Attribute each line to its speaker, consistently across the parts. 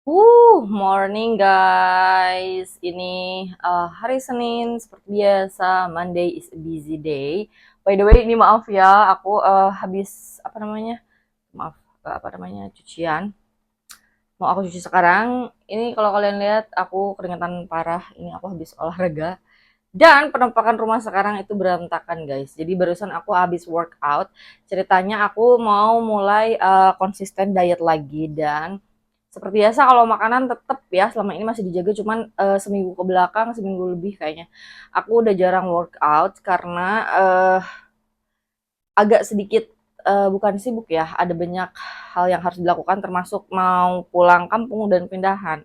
Speaker 1: Morning guys. Ini hari Senin seperti biasa. Monday is a busy day. By the way, ini maaf ya, aku habis apa namanya? Maaf, apa namanya? Cucian. Mau aku cuci sekarang. Ini kalau kalian lihat aku keringetan parah. Ini aku habis olahraga. Dan penampakan rumah sekarang itu berantakan guys. Jadi barusan aku habis workout. Ceritanya aku mau mulai konsisten diet lagi dan seperti biasa kalau makanan tetap ya selama ini masih dijaga cuman seminggu ke belakang, seminggu lebih kayaknya. Aku udah jarang workout karena agak sedikit bukan sibuk ya, ada banyak hal yang harus dilakukan termasuk mau pulang kampung dan pindahan.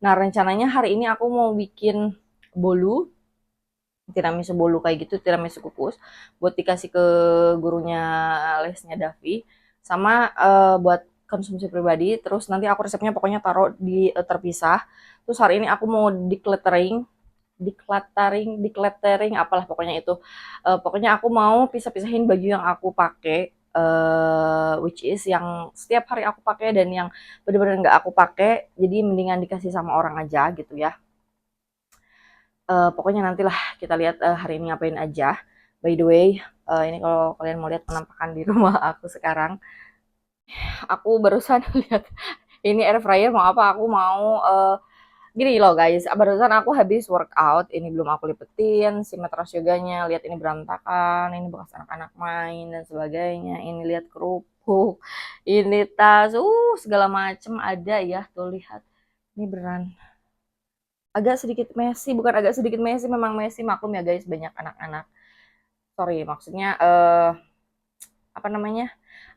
Speaker 1: Nah, rencananya hari ini aku mau bikin bolu, tiramisu bolu kayak gitu, tiramisu kukus buat dikasih ke gurunya lesnya Davi sama buat konsumsi pribadi. Terus nanti aku resepnya pokoknya taruh di terpisah. Terus hari ini aku mau decluttering apalah pokoknya itu. Pokoknya aku mau pisah-pisahin baju yang aku pakai which is yang setiap hari aku pakai dan yang benar-benar nggak aku pakai. Jadi mendingan dikasih sama orang aja gitu ya. Pokoknya nantilah kita lihat hari ini ngapain aja. By the way, ini kalau kalian mau lihat penampakan di rumah aku sekarang, aku barusan lihat ini air fryer mau apa? Aku mau gini loh guys, barusan aku habis workout, ini belum aku lipetin si matras yoganya, lihat ini berantakan, ini bekas anak-anak main dan sebagainya, ini lihat kerupuk, ini tas, segala macem ada ya, tuh lihat, ini beneran agak sedikit messy, bukan agak sedikit messy, memang messy, maklum ya guys, banyak anak-anak. Sorry, maksudnya apa namanya?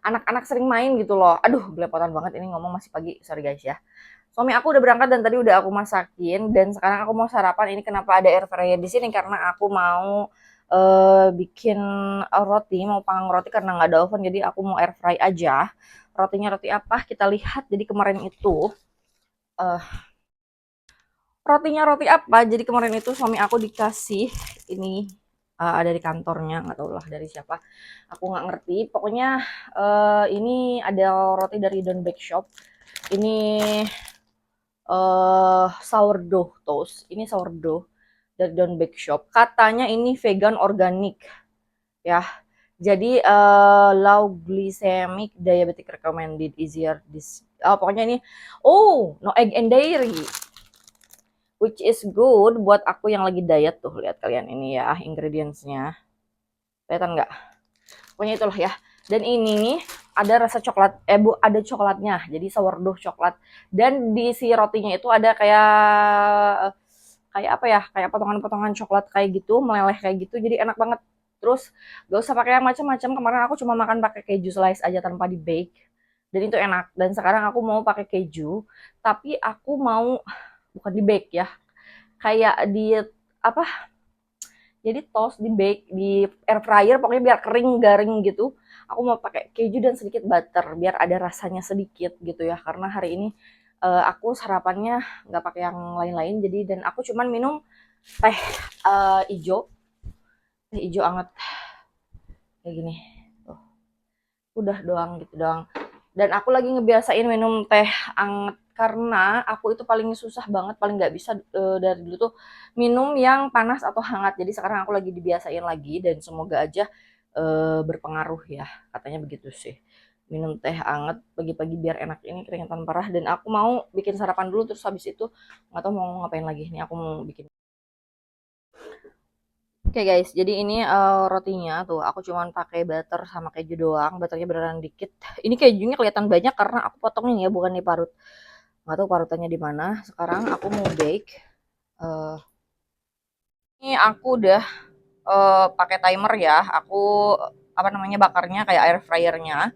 Speaker 1: Anak-anak sering main gitu loh. Aduh, belepotan banget ini ngomong masih pagi. Sorry guys ya. Suami aku udah berangkat dan tadi udah aku masakin dan sekarang aku mau sarapan. Ini kenapa ada air fryer di sini karena aku mau bikin roti, mau panggang roti karena nggak ada oven jadi aku mau air fry aja. Rotinya roti apa? Kita lihat. Jadi kemarin itu eh rotinya roti apa? Jadi kemarin itu suami aku dikasih ini ada di kantornya, nggak tahu lah dari siapa. Aku nggak ngerti. Pokoknya ini ada roti dari Don Bake Shop. Ini sourdough toast. Ini sourdough dari Don Bake Shop. Katanya ini vegan organik ya. Jadi low glycemic diabetic recommended easier this. Oh, pokoknya ini no egg and dairy which is good buat aku yang lagi diet tuh. Lihat kalian ini ya ingredientsnya. Kelihatan nggak? Pokoknya itulah ya. Dan ini nih ada rasa coklat, ada coklatnya. Jadi sourdough coklat. Dan di si rotinya itu ada kayak apa ya? Kayak potongan-potongan coklat kayak gitu, meleleh kayak gitu. Jadi enak banget. Terus gak usah pakai yang macam-macam. Kemarin aku cuma makan pakai keju slice aja tanpa di bake. Dan itu enak. Dan sekarang aku mau pakai keju, tapi aku mau bukan di bake ya. Kayak di apa? Jadi toast di bake di air fryer pokoknya biar kering garing gitu. Aku mau pakai keju dan sedikit butter biar ada rasanya sedikit gitu ya karena hari ini aku sarapannya nggak pakai yang lain-lain jadi dan aku cuman minum teh hijau teh hijau anget kayak gini tuh udah doang gitu doang dan aku lagi ngebiasain minum teh anget karena aku itu paling susah banget paling nggak bisa dari dulu tuh minum yang panas atau hangat jadi sekarang aku lagi dibiasain lagi dan semoga aja berpengaruh ya katanya begitu sih minum teh anget pagi-pagi biar enak ini keringetan parah dan aku mau bikin sarapan dulu terus habis itu nggak tahu mau ngapain lagi nih aku mau bikin. Oke guys, jadi ini rotinya tuh aku cuman pakai butter sama keju doang. Butternya beneran dikit. Ini kejunya kelihatan banyak karena aku potongin ya, bukan diparut. Nggak tahu parutannya di mana. Sekarang aku mau bake. Eh, ini aku udah pakai timer ya. Aku apa namanya bakarnya kayak air fryernya.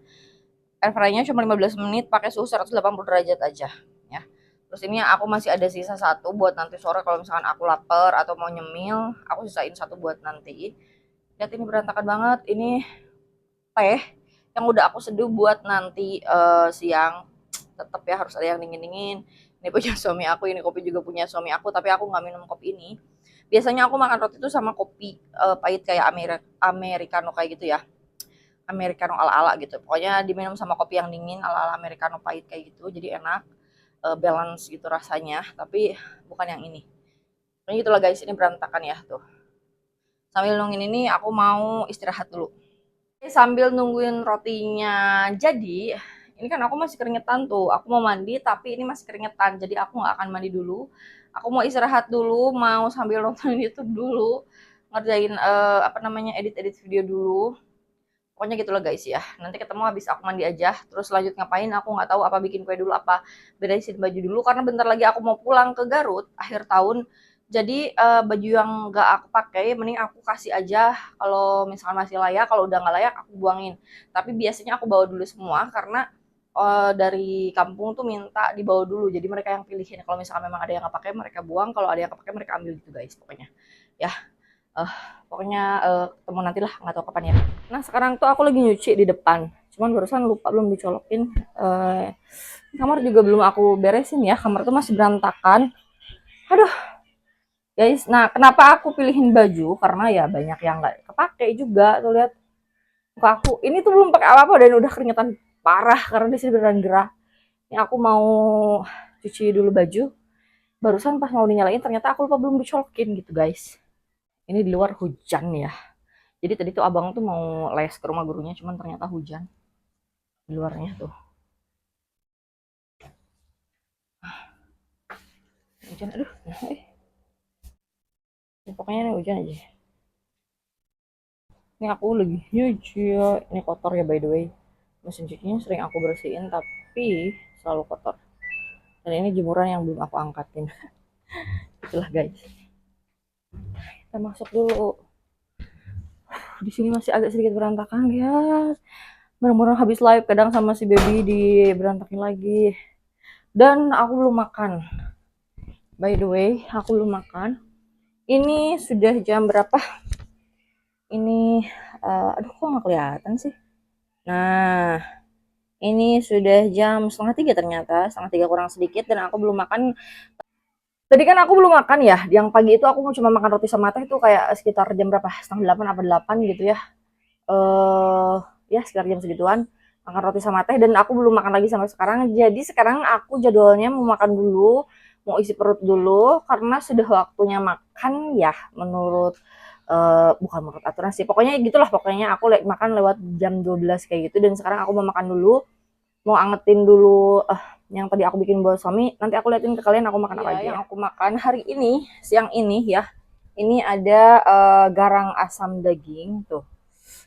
Speaker 1: Air fryernya cuma 15 menit pakai suhu 180 derajat aja ya. Terus ini aku masih ada sisa satu buat nanti sore kalau misalkan aku lapar atau mau nyemil, aku sisain satu buat nanti. Lihat ini berantakan banget. Ini teh yang udah aku seduh buat nanti siang. Tetap ya harus ada yang dingin-dingin. Ini punya suami aku, ini kopi juga punya suami aku, tapi aku nggak minum kopi ini. Biasanya aku makan roti itu sama kopi pahit kayak americano kayak gitu ya. Americano ala-ala gitu. Pokoknya diminum sama kopi yang dingin ala-ala americano pahit kayak gitu, jadi enak. balance gitu rasanya, tapi bukan yang ini. Pokoknya gitulah guys, ini berantakan ya tuh. Sambil nungguin ini aku mau istirahat dulu. Sambil nungguin rotinya jadi, ini kan aku masih keringetan tuh. Aku mau mandi tapi ini masih keringetan, jadi aku nggak akan mandi dulu. Aku mau istirahat dulu, mau sambil nonton YouTube dulu, ngerjain apa namanya edit-edit video dulu. Pokoknya gitulah guys ya. Nanti ketemu habis aku mandi aja. Terus lanjut ngapain? Aku nggak tahu apa bikin kue dulu, apa beresin baju dulu. Karena bentar lagi aku mau pulang ke Garut akhir tahun. Jadi baju yang nggak aku pakai, mending aku kasih aja. Kalau misalkan masih layak, kalau udah nggak layak aku buangin. Tapi biasanya aku bawa dulu semua karena dari kampung tuh minta dibawa dulu. Jadi mereka yang pilihin. Kalau misalkan memang ada yang nggak pakai, mereka buang. Kalau ada yang pakai, mereka ambil gitu guys. Pokoknya ya. Eh, pokoknya ketemu nanti lah, nggak tahu kapan ya. Nah sekarang tuh aku lagi nyuci di depan, cuman barusan lupa belum dicolokin. Kamar juga belum aku beresin ya, kamar tuh masih berantakan. Aduh guys, nah kenapa aku pilihin baju, karena ya banyak yang nggak kepake juga tuh, lihat muka aku ini tuh belum pakai apa-apa dan udah keringetan parah karena di sini beneran gerah. Ini aku mau cuci dulu baju, barusan pas mau dinyalain ternyata aku lupa belum dicolokin gitu guys. Ini di luar hujan ya. Jadi tadi tuh abang tuh mau les ke rumah gurunya, cuman ternyata hujan di luarnya tuh. Hujan, aduh. Ya, pokoknya ini hujan aja. Ini aku lagi nyuci ya. Ini kotor ya by the way. Mesin cucinya sering aku bersihin tapi selalu kotor. Dan ini jemuran yang belum aku angkatin. Itulah guys. Kita masuk dulu. Di sini masih agak sedikit berantakan ya. Bener-bener habis live kadang sama si baby di berantakin lagi. Dan aku belum makan. By the way, aku belum makan. Ini sudah jam berapa? Ini, aduh kok nggak kelihatan sih? Nah, ini sudah jam setengah tiga ternyata, setengah tiga kurang sedikit dan aku belum makan. Tadi kan aku belum makan ya, yang pagi itu aku cuma makan roti sama teh itu kayak sekitar jam berapa? Setengah delapan apa delapan gitu ya. Eh, ya sekitar jam segituan makan roti sama teh dan aku belum makan lagi sampai sekarang. Jadi sekarang aku jadwalnya mau makan dulu, mau isi perut dulu karena sudah waktunya makan ya menurut bukan menurut aturan sih. Pokoknya gitulah, pokoknya aku makan lewat jam 12 kayak gitu dan sekarang aku mau makan dulu, mau angetin dulu yang tadi aku bikin buat suami. Nanti aku liatin ke kalian aku makan apa aja. Yang aku makan hari ini, siang ini ya. Ini ada garang asam daging tuh.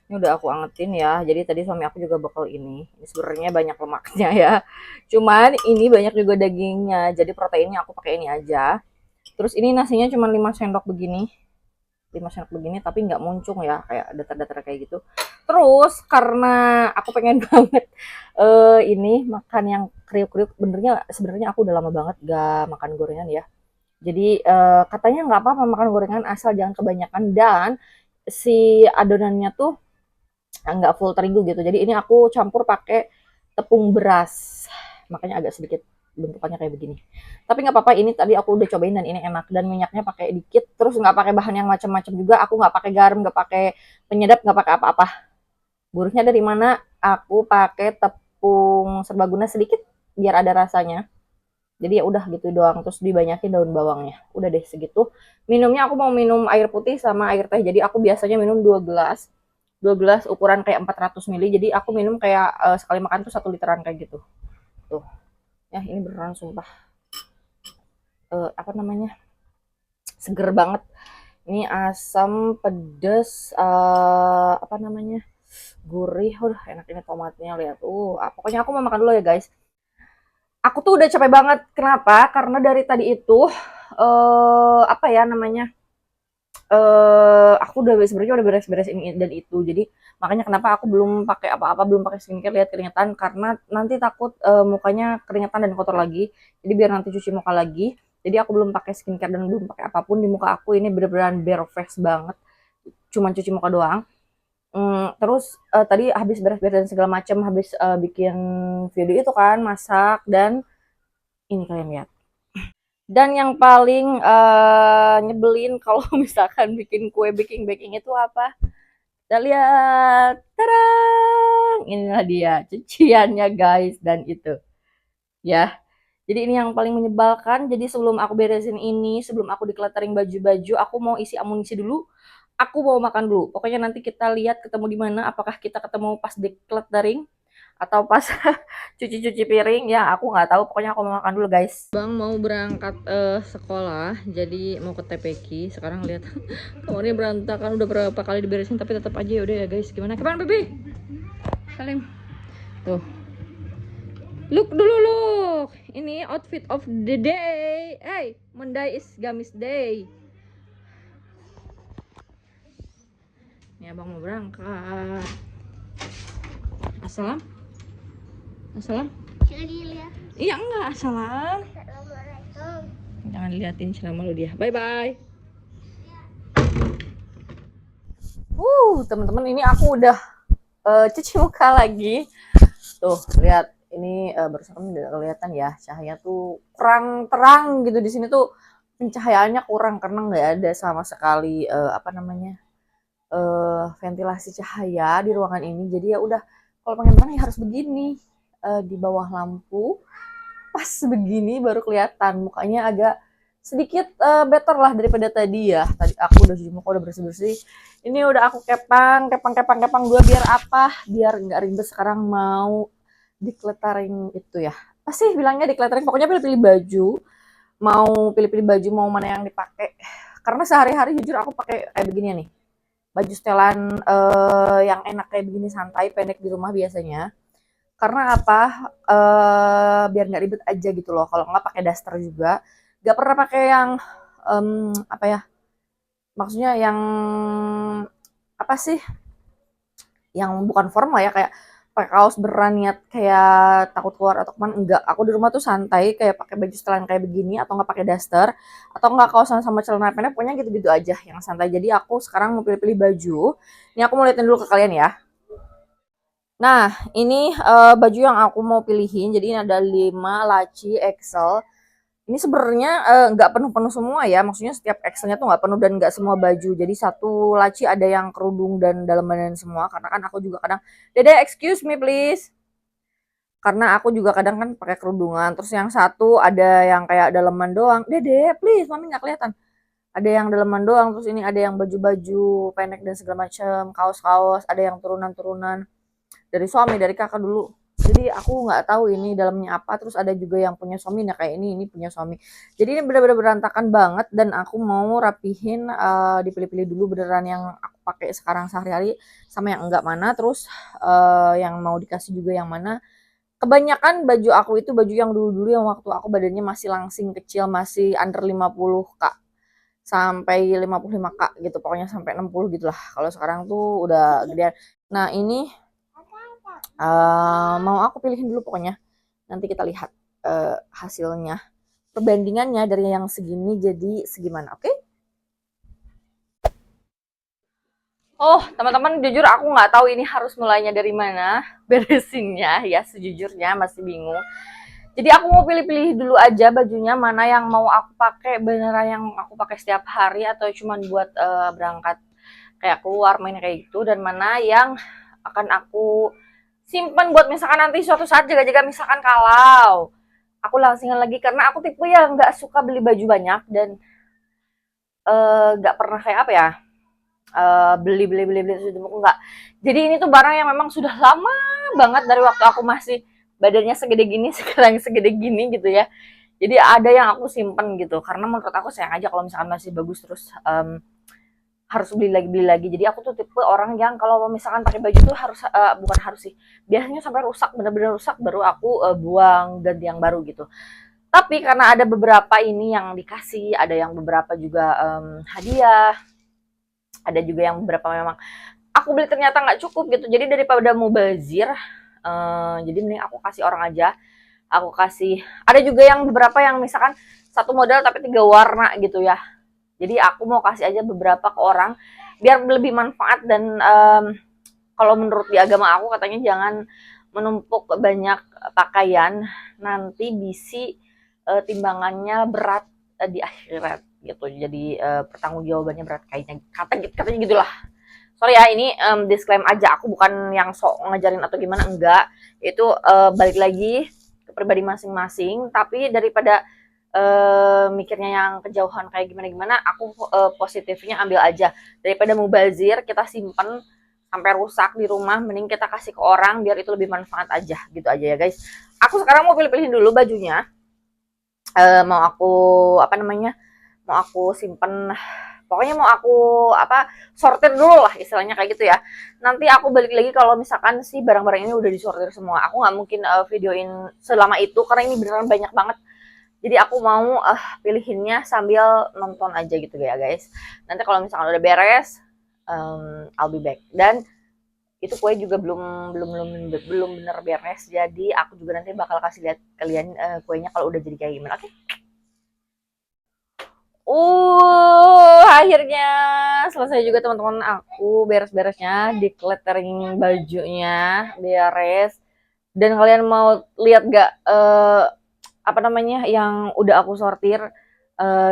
Speaker 1: Ini udah aku angetin ya. Jadi tadi suami aku juga bekal ini. Ini sebenarnya banyak lemaknya ya. Cuman ini banyak juga dagingnya. Jadi proteinnya aku pakai ini aja. Terus ini nasinya cuma 5 sendok begini. 5 sendok begini tapi nggak muncung ya, kayak datar-datar kayak gitu. Terus karena aku pengen banget ini makan yang kriuk-kriuk, sebenarnya aku udah lama banget gak makan gorengan ya. Jadi katanya nggak apa-apa makan gorengan asal jangan kebanyakan dan si adonannya tuh nggak full terigu gitu. Jadi ini aku campur pakai tepung beras, makanya agak sedikit bentukannya kayak begini. Tapi nggak apa-apa, ini tadi aku udah cobain dan ini enak dan minyaknya pakai dikit. Terus nggak pakai bahan yang macam-macam juga. Aku nggak pakai garam, nggak pakai penyedap, nggak pakai apa-apa. Gurihnya dari mana? Aku pakai tepung serbaguna sedikit biar ada rasanya. Jadi ya udah gitu doang. Terus dibanyakin daun bawangnya. Udah deh segitu. Minumnya aku mau minum air putih sama air teh. Jadi aku biasanya minum 2 gelas. 2 gelas ukuran kayak 400 ml. Jadi aku minum kayak sekali makan tuh 1 literan kayak gitu. Tuh. Ya ini beneran sumpah. Apa namanya? Seger banget. Ini asam, pedes, apa namanya? Gurih. Enak ini tomatnya lihat. Pokoknya aku mau makan dulu ya guys. Aku tuh udah capek banget. Kenapa? Karena dari tadi itu apa ya namanya? Aku udah sebenarnya udah beres-beres ini dan itu. Jadi makanya kenapa aku belum pakai apa-apa, belum pakai skincare, lihat keringetan karena nanti takut mukanya keringetan dan kotor lagi. Jadi biar nanti cuci muka lagi. Jadi aku belum pakai skincare dan belum pakai apapun di muka aku, ini bener-bener bare face banget. Cuman cuci muka doang. Terus tadi habis beres-beres dan segala macam, habis bikin video itu kan, masak dan ini kalian lihat. Dan yang paling nyebelin kalau misalkan bikin kue baking itu apa? Kita lihat, tarang! Inilah dia cuciannya guys dan itu, ya. Jadi ini yang paling menyebalkan. Jadi sebelum aku beresin ini, sebelum aku decluttering baju-baju, aku mau isi amunisi dulu. Aku mau makan dulu. Pokoknya nanti kita lihat ketemu di mana. Apakah kita ketemu pas decluttering atau pas cuci-cuci piring? Ya, aku nggak tahu. Pokoknya aku mau makan dulu, guys. Bang mau berangkat sekolah, jadi mau ke TPQ. Sekarang lihat kamarnya berantakan. Udah berapa kali diberesin, tapi tetap aja. Udah ya, guys. Gimana? Kapan, Bebe? Salim. Tuh. Look dulu, look. Ini outfit of the day. Hey, Monday is Gamis day. Ini abang mau berangkat. Assalam. Assalam. Iya enggak, assalam. Jangan liatin ceramah lu dia. Bye bye. Teman-teman, ini aku udah cuci muka lagi. Tuh, lihat. Ini barusan kan udah kelihatan ya, cahaya tuh kurang terang gitu di sini tuh, pencahayaannya kurang karena nggak ada sama sekali ventilasi cahaya di ruangan ini. Jadi ya udah, kalau pengen terang ya harus begini, di bawah lampu pas begini baru kelihatan mukanya agak sedikit better lah daripada tadi ya. Tadi aku udah cuci muka, udah bersih-bersih. Ini udah aku kepang dua, biar apa? Biar nggak ribet sekarang mau decluttering itu ya. Pasti bilangnya decluttering, pokoknya pilih-pilih baju. Mau pilih-pilih baju mau mana yang dipakai. Karena sehari-hari jujur aku pakai kayak begini nih. Baju setelan yang enak kayak begini, santai, pendek di rumah biasanya. Karena apa? Biar nggak ribet aja gitu loh. Kalau nggak pakai daster juga. Nggak pernah pakai yang apa ya? Maksudnya yang apa sih? Yang bukan formal ya, kayak pakai kaos beneran niat kayak takut keluar atau kemana. Enggak, aku di rumah tuh santai kayak pakai baju setelan kayak begini, atau nggak pakai daster, atau nggak kaosan sama celana pendek, pokoknya gitu-gitu aja yang santai. Jadi aku sekarang mau pilih-pilih baju. Ini aku mau liatin dulu ke kalian ya. Nah, ini baju yang aku mau pilihin. Jadi ini ada 5 laci XL. Ini sebenarnya nggak penuh-penuh semua ya. Maksudnya setiap XL-nya tuh nggak penuh dan nggak semua baju. Jadi satu laci ada yang kerudung dan daleman semua. Karena kan aku juga kadang, Dede, excuse me please. Karena aku juga kadang kan pakai kerudungan. Terus yang satu ada yang kayak daleman doang. Dede, please, mami nggak kelihatan. Ada yang daleman doang. Terus ini ada yang baju-baju pendek dan segala macam, kaos-kaos. Ada yang turunan-turunan dari suami, dari kakak dulu. Jadi aku nggak tahu ini dalamnya apa. Terus ada juga yang punya suami, nah kayak ini punya suami. Jadi ini benar-benar berantakan banget dan aku mau rapihin, dipilih-pilih dulu beneran yang aku pakai sekarang sehari-hari sama yang enggak mana. Terus yang mau dikasih juga yang mana. Kebanyakan baju aku itu baju yang dulu-dulu yang waktu aku badannya masih langsing kecil, masih under 50K sampai 55K gitu, pokoknya sampai 60 gitulah. Kalau sekarang tuh udah gedean. Nah, ini mau aku pilihin dulu pokoknya. Nanti kita lihat hasilnya. Perbandingannya dari yang segini jadi segimana, oke? Oh, teman-teman, jujur aku nggak tahu ini harus mulainya dari mana beresinnya ya, sejujurnya masih bingung. Jadi aku mau pilih-pilih dulu aja bajunya mana yang mau aku pakai, beneran yang aku pakai setiap hari atau cuman buat berangkat kayak keluar main kayak gitu, dan mana yang akan aku simpan buat misalkan nanti suatu saat jaga-jaga, misalkan kalau aku langsingan lagi, karena aku tipe yang nggak suka beli baju banyak dan nggak pernah kayak apa ya, beli terus enggak. Jadi ini tuh barang yang memang sudah lama banget dari waktu aku masih badannya segede gini, sekarang segede gini gitu ya. Jadi ada yang aku simpen gitu karena menurut aku sayang aja kalau misalkan masih bagus terus harus beli lagi. Jadi aku tuh tipe orang yang kalau misalkan pakai baju tuh harus bukan harus sih, biasanya sampai rusak, bener-bener rusak baru aku buang, ganti yang baru gitu. Tapi karena ada beberapa ini yang dikasih, ada yang beberapa juga hadiah, ada juga yang beberapa memang aku beli ternyata nggak cukup gitu. Jadi daripada mubazir, jadi mending aku kasih orang aja. Aku kasih, ada juga yang beberapa yang misalkan satu model tapi 3 warna gitu ya. Jadi aku mau kasih aja beberapa ke orang biar lebih manfaat. Dan kalau menurut di agama aku katanya jangan menumpuk banyak pakaian, nanti bisi timbangannya berat di akhirat gitu. Jadi pertanggungjawabannya berat, kayaknya katanya gitulah. Sorry ya, ini disclaim aja, aku bukan yang sok ngajarin atau gimana, enggak. Itu balik lagi pribadi masing-masing. Tapi daripada mikirnya yang kejauhan kayak gimana-gimana, aku positifnya ambil aja. Daripada mubazir, kita simpen sampai rusak di rumah, mending kita kasih ke orang biar itu lebih manfaat aja, gitu aja ya guys. Aku sekarang mau pilih-pilihin dulu bajunya. Mau aku apa namanya? Mau aku simpen, pokoknya mau aku sortir dulu lah istilahnya kayak gitu ya. Nanti aku balik lagi kalau misalkan si barang-barang ini udah disortir semua. Aku nggak mungkin videoin selama itu karena ini beneran banyak banget. Jadi aku mau pilihinnya sambil nonton aja gitu ya guys. Nanti kalau misalkan udah beres, I'll be back. Dan itu kue juga belum bener beres. Jadi aku juga nanti bakal kasih lihat kalian kuenya kalau udah jadi kayak gimana. Oke? Akhirnya selesai juga teman-teman, aku beres-beresnya, decluttering bajunya, beres. Dan kalian mau lihat gak apa namanya yang udah aku sortir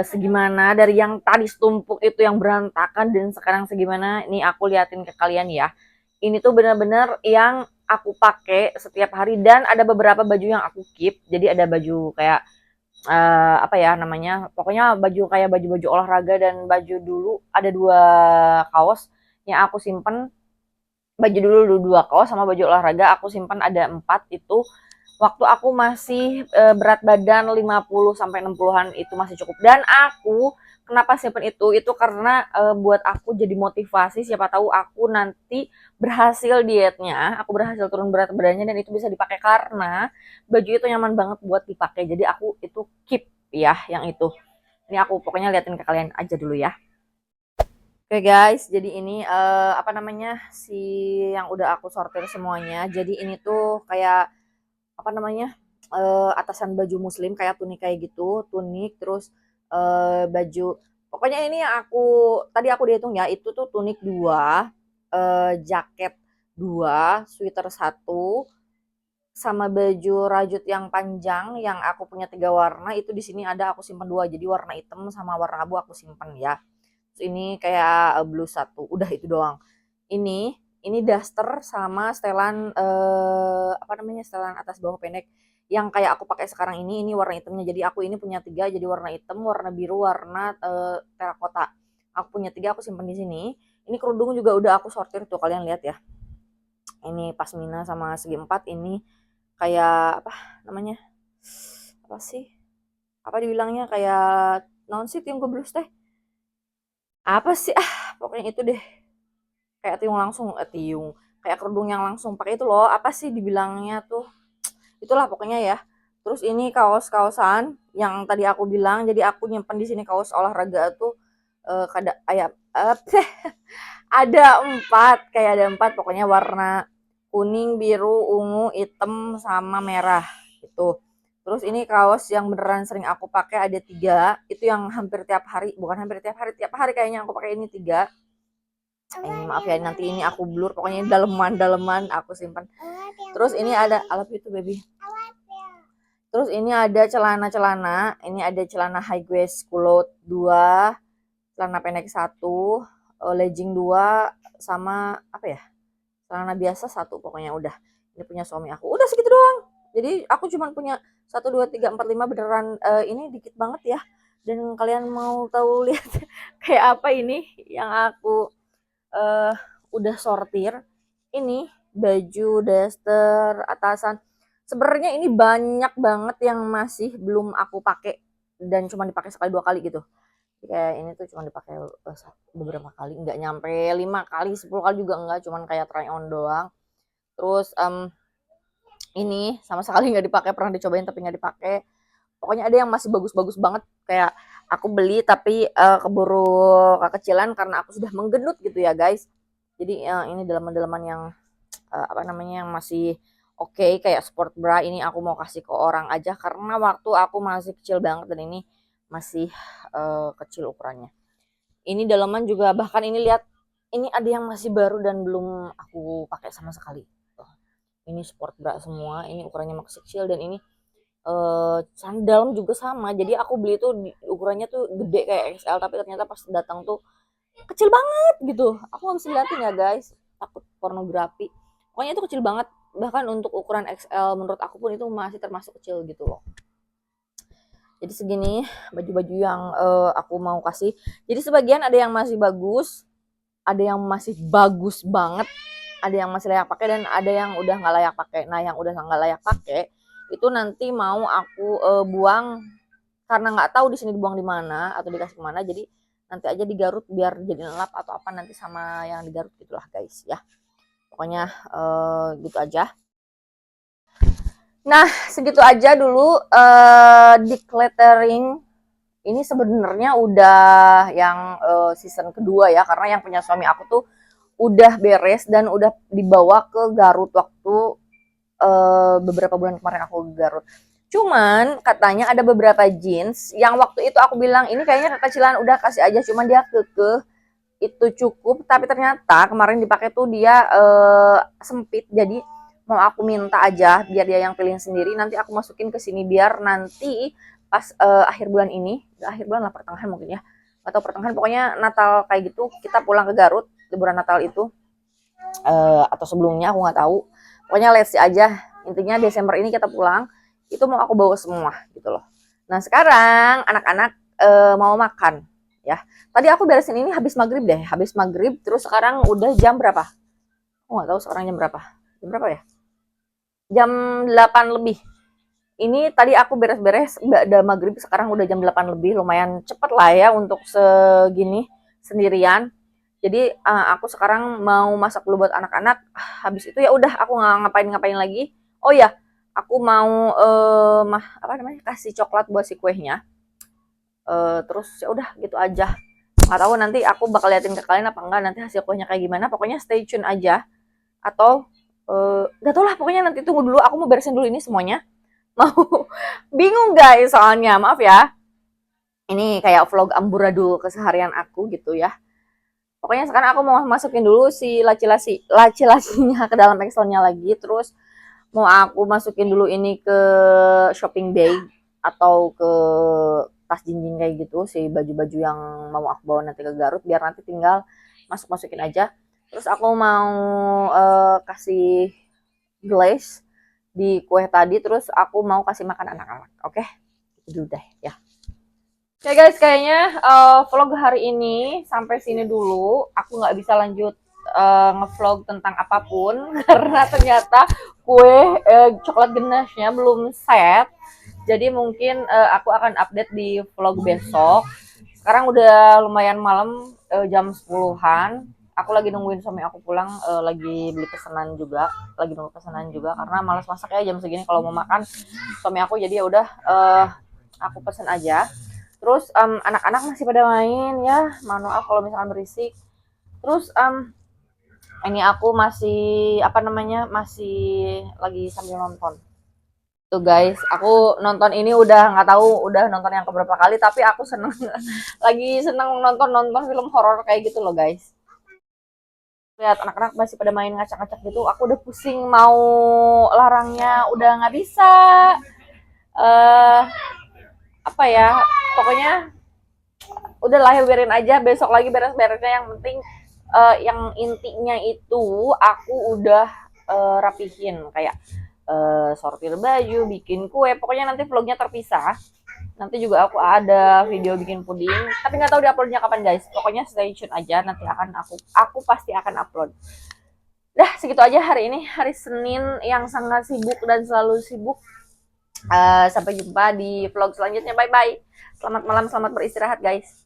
Speaker 1: segimana dari yang tadi setumpuk itu yang berantakan dan sekarang segimana? Ini aku liatin ke kalian ya. Ini tuh benar-benar yang aku pakai setiap hari dan ada beberapa baju yang aku keep. Jadi ada baju kayak apa ya namanya, pokoknya baju kayak baju-baju olahraga dan baju dulu ada 2 kaos yang aku simpen. Baju dulu 2 kaos sama baju olahraga aku simpen ada 4 itu waktu aku masih berat badan 50 sampai 60-an, itu masih cukup. Dan aku kenapa simpen itu karena buat aku jadi motivasi, siapa tahu aku nanti berhasil dietnya, aku berhasil turun berat badannya dan itu bisa dipakai karena baju itu nyaman banget buat dipakai. Jadi aku itu keep ya yang itu. Ini aku pokoknya liatin ke kalian aja dulu ya. Oke guys, jadi ini apa namanya si yang udah aku sortir semuanya. Jadi ini tuh kayak apa namanya atasan baju muslim kayak tunik kayak gitu, tunik terus baju. Pokoknya ini yang aku tadi aku dihitung ya, itu tuh tunik 2, jaket 2, sweater 1, sama baju rajut yang panjang yang aku punya 3 warna itu di sini ada aku simpan 2. Jadi warna hitam sama warna abu aku simpan ya. Terus ini kayak blue 1. Udah itu doang. Ini daster sama setelan apa namanya? Setelan atas bawah pendek yang kayak aku pakai sekarang ini warna hitamnya. Jadi aku ini punya 3, jadi warna hitam, warna biru, warna terakota. Aku punya 3, aku simpan di sini. Ini kerudung juga udah aku sortir tuh, kalian lihat ya. Ini pasmina sama segi 4, ini kayak apa namanya? Apa sih? Apa dibilangnya kayak non sih tiung geblus teh? Apa sih? Pokoknya itu deh. Kayak tiung langsung, kayak kerudung yang langsung pakai itu loh. Apa sih dibilangnya tuh? Itulah pokoknya ya. Terus ini kaos-kaosan yang tadi aku bilang, jadi aku nyimpen di sini kaos olahraga tuh kada ayam ada 4, kayak ada 4 pokoknya warna kuning, biru, ungu, hitam sama merah gitu. Terus ini kaos yang beneran sering aku pakai ada 3, itu yang hampir tiap hari, bukan hampir tiap hari kayaknya aku pakai ini 3. Ini maaf ya nanti ini aku blur, pokoknya daleman aku simpan. Terus ini ada I love you too baby. Terus ini ada celana-celana, ini ada celana high waist culotte 2, celana pendek 1, legging 2 sama apa ya? Celana biasa 1 pokoknya udah. Ini punya suami aku. Udah segitu doang. Jadi aku cuma punya 1 2 3 4 5 beneran ini dikit banget ya. Dan kalian mau tahu lihat kayak apa ini yang aku udah sortir. Ini baju, daster, atasan. Sebenarnya ini banyak banget yang masih belum aku pakai dan cuma dipakai sekali 2 kali gitu. Kayak ini tuh cuma dipakai beberapa kali, nggak nyampe 5 kali, 10 kali juga enggak, cuman kayak try on doang. Terus ini sama sekali nggak dipakai, pernah dicobain tapi nggak dipakai. Pokoknya ada yang masih bagus-bagus banget kayak aku beli tapi keburu kekecilan karena aku sudah menggendut gitu ya guys. Jadi ini dalaman-dalaman yang apa namanya yang masih oke, kayak sport bra ini aku mau kasih ke orang aja karena waktu aku masih kecil banget dan ini masih kecil ukurannya. Ini dalaman juga bahkan ini lihat, ini ada yang masih baru dan belum aku pakai sama sekali. Ini sport bra semua, ini ukurannya masih kecil dan ini dalam juga sama. Jadi aku beli tuh ukurannya tuh gede kayak XL tapi ternyata pas datang tuh kecil banget gitu. Aku nggak bisa liatin ya guys, takut pornografi. Pokoknya itu kecil banget. bahkan untuk ukuran XL menurut aku pun itu masih termasuk kecil gitu loh. Jadi segini baju-baju yang aku mau kasih. Jadi sebagian ada yang masih bagus, ada yang masih bagus banget, ada yang masih layak pakai, dan ada yang udah nggak layak pakai. Nah, yang udah nggak layak pakai itu nanti mau aku buang, karena nggak tahu di sini dibuang di mana atau dikasih kemana. Jadi nanti aja digarut biar jadi lap atau apa nanti sama yang digarut gitulah guys ya. Pokoknya gitu aja. Nah, segitu aja dulu decluttering. Ini sebenarnya udah yang season kedua ya, karena yang punya suami aku tuh udah beres dan udah dibawa ke Garut waktu beberapa bulan kemarin aku ke Garut. Cuman katanya ada beberapa jeans yang waktu itu aku bilang ini kayaknya kekecilan, udah kasih aja, cuman dia kekeh itu cukup, tapi ternyata kemarin dipakai tuh dia sempit, jadi mau aku minta aja biar dia yang pilih sendiri, nanti aku masukin ke sini biar nanti pas akhir bulan ini, akhir bulan lah, pertengahan mungkin ya, atau pertengahan, pokoknya Natal kayak gitu kita pulang ke Garut, liburan Natal itu atau sebelumnya aku nggak tahu, pokoknya let's see aja, intinya Desember ini kita pulang, itu mau aku bawa semua gitu loh. Nah sekarang anak-anak mau makan ya. Tadi aku beresin ini habis maghrib deh, habis maghrib, terus sekarang udah jam berapa? Aku nggak tahu sekarang jam berapa. Jam berapa ya? Jam 8 lebih. Ini tadi aku beres-beres, udah maghrib, sekarang udah jam 8 lebih, lumayan cepet lah ya untuk segini sendirian. Jadi aku sekarang mau masak dulu buat anak-anak. Habis itu ya udah aku nggak ngapain-ngapain lagi. Oh ya, aku mau apa namanya, kasih coklat buat si kuehnya. Terus ya udah gitu aja. Nggak tahu nanti aku bakal liatin ke kalian apa enggak nanti hasil kuehnya kayak gimana. Pokoknya stay tune aja. Atau nggak tahu lah, pokoknya nanti tunggu dulu. Aku mau beresin dulu ini semuanya. Mau bingung guys soalnya, maaf ya. Ini kayak vlog amburadul keseharian aku gitu ya. Pokoknya sekarang aku mau masukin dulu si laci-lacinya ke dalam Excelnya lagi. Terus mau aku masukin dulu ini ke shopping bag atau ke tas jinjing kayak gitu, si baju-baju yang mau aku bawa nanti ke Garut, biar nanti tinggal masukin aja. Terus aku mau kasih glaze di kue tadi, terus aku mau kasih makan anak-anak. Oke, itu deh ya. Oke guys, kayaknya vlog hari ini sampai sini dulu. Aku nggak bisa lanjut ngevlog tentang apapun karena ternyata kue coklat ganashnya belum set. Jadi mungkin aku akan update di vlog besok. Sekarang udah lumayan malam, jam 10-an. Aku lagi nungguin suami aku pulang, lagi beli pesanan juga, lagi nunggu pesanan juga karena malas masak ya jam segini kalau mau makan suami aku, jadi ya udah aku pesen aja. Terus anak-anak masih pada main ya, mohon maaf kalau misalkan berisik. Terus ini aku masih apa namanya, masih lagi sambil nonton. Tuh guys, aku nonton ini udah nggak tahu udah nonton yang keberapa kali, tapi aku seneng lagi seneng nonton film horor kayak gitu loh guys. Lihat anak-anak masih pada main ngacak-ngacak gitu, aku udah pusing mau larangnya, udah nggak bisa. Apa ya, pokoknya udah lah, biarin aja, besok lagi beres-beresnya. Yang penting yang intinya itu aku udah rapihin kayak sortir baju, bikin kue, pokoknya nanti vlognya terpisah. Nanti juga aku ada video bikin puding, tapi nggak tahu diuploadnya kapan guys. Pokoknya stay tune aja, nanti akan aku pasti akan upload. Dah segitu aja hari ini, hari Senin yang sangat sibuk dan selalu sibuk. Sampai jumpa di vlog selanjutnya, bye bye. Selamat malam, selamat beristirahat guys.